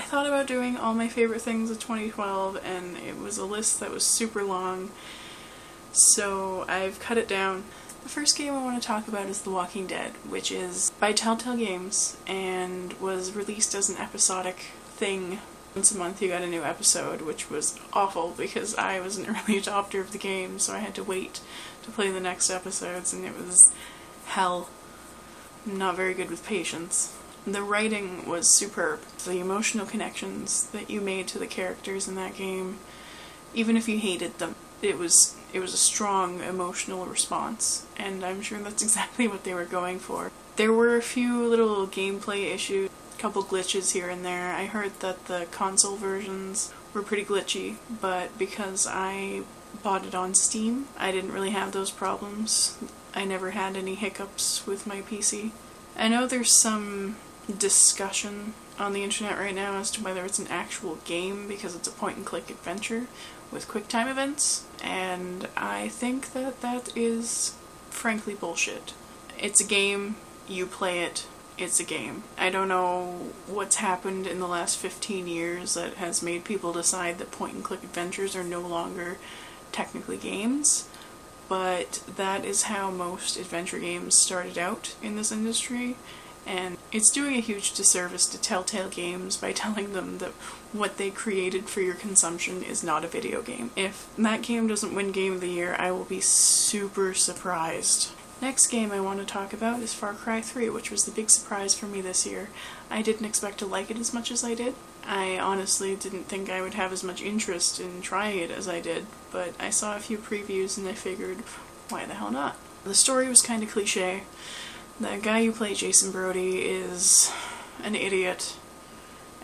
thought about doing all my favorite things of 2012 and it was a list that was super long, so I've cut it down. The first game I want to talk about is The Walking Dead, which is by Telltale Games and was released as an episodic thing. Once a month you got a new episode, which was awful because I was an early adopter of the game, so I had to wait to play the next episodes and it was hell. I'm not very good with patience. The writing was superb. The emotional connections that you made to the characters in that game, even if you hated them, it was a strong emotional response, and I'm sure that's exactly what they were going for. There were a few little gameplay issues, a couple glitches here and there. I heard that the console versions were pretty glitchy, but because I bought it on Steam, I didn't really have those problems. I never had any hiccups with my PC. I know there's some discussion on the internet right now as to whether it's an actual game because it's a point-and-click adventure with QuickTime events, and I think that that is frankly bullshit. It's a game, you play it, it's a game. I don't know what's happened in the last 15 years that has made people decide that point-and-click adventures are no longer technically games, but that is how most adventure games started out in this industry. And it's doing a huge disservice to Telltale Games by telling them that what they created for your consumption is not a video game. If that game doesn't win Game of the Year, I will be super surprised. Next game I want to talk about is Far Cry 3, which was the big surprise for me this year. I didn't expect to like it as much as I did. I honestly didn't think I would have as much interest in trying it as I did, but I saw a few previews and I figured, why the hell not? The story was kind of cliche. The guy you play, Jason Brody, is an idiot,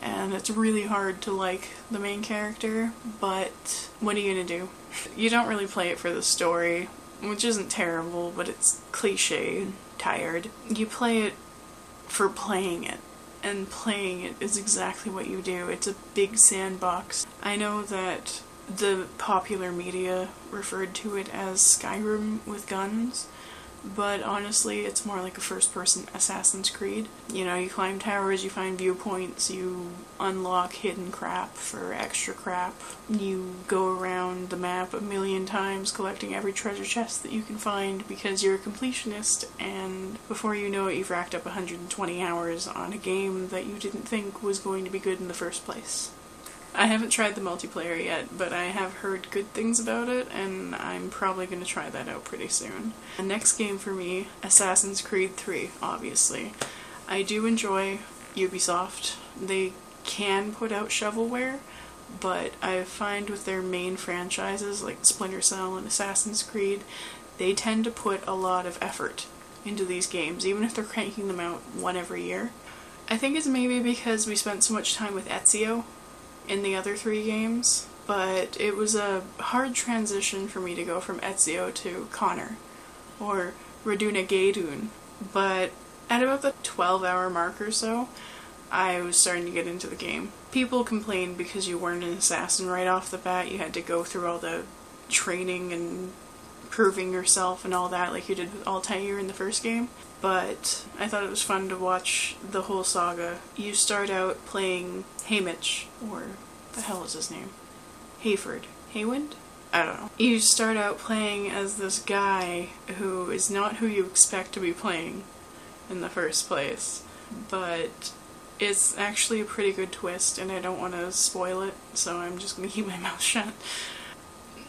and it's really hard to like the main character, but what are you gonna do? You don't really play it for the story, which isn't terrible, but it's cliche, tired. You play it for playing it, and playing it is exactly what you do. It's a big sandbox. I know that the popular media referred to it as Skyrim with guns, but honestly it's more like a first-person Assassin's Creed. You know, you climb towers, you find viewpoints, you unlock hidden crap for extra crap, you go around the map a million times collecting every treasure chest that you can find because you're a completionist, and before you know it you've racked up 120 hours on a game that you didn't think was going to be good in the first place. I haven't tried the multiplayer yet, but I have heard good things about it, and I'm probably going to try that out pretty soon. The next game for me, Assassin's Creed 3, obviously. I do enjoy Ubisoft. They can put out shovelware, but I find with their main franchises like Splinter Cell and Assassin's Creed, they tend to put a lot of effort into these games, even if they're cranking them out one every year. I think it's maybe because we spent so much time with Ezio in the other three games, but it was a hard transition for me to go from Ezio to Connor, or Raduna Gaydun, but at about the 12-hour mark or so, I was starting to get into the game. People complained because you weren't an assassin right off the bat, you had to go through all the training and proving yourself and all that like you did with Altair in the first game. But I thought it was fun to watch the whole saga. You start out playing Haymitch, or the hell is his name? Hayford? Haywind? I don't know. You start out playing as this guy who is not who you expect to be playing in the first place, but it's actually a pretty good twist, and I don't want to spoil it, so I'm just going to keep my mouth shut.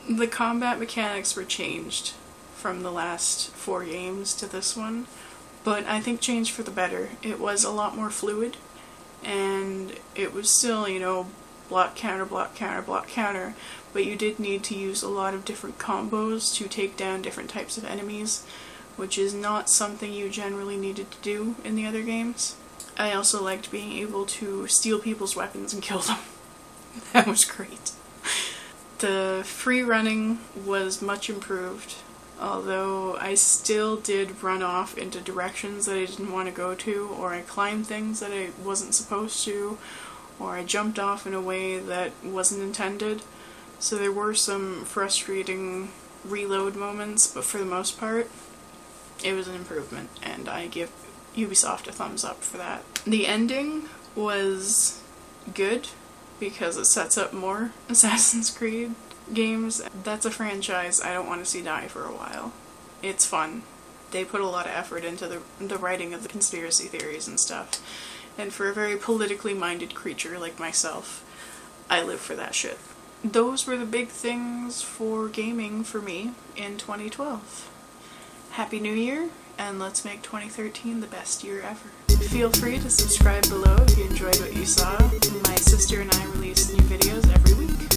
The combat mechanics were changed from the last 4 games to this one, but I think changed for the better. It was a lot more fluid, and it was still, you know, block counter, block counter, block counter, but you did need to use a lot of different combos to take down different types of enemies, which is not something you generally needed to do in the other games. I also liked being able to steal people's weapons and kill them. That was great. The free running was much improved, although I still did run off into directions that I didn't want to go to, or I climbed things that I wasn't supposed to, or I jumped off in a way that wasn't intended. So there were some frustrating reload moments, but for the most part, it was an improvement, and I give Ubisoft a thumbs up for that. The ending was good because it sets up more Assassin's Creed games. That's a franchise I don't want to see die for a while. It's fun. They put a lot of effort into the writing of the conspiracy theories and stuff. And for a very politically minded creature like myself, I live for that shit. Those were the big things for gaming for me in 2012. Happy New Year, and let's make 2013 the best year ever. Feel free to subscribe below if you enjoyed what you saw. My sister and I release new videos every week.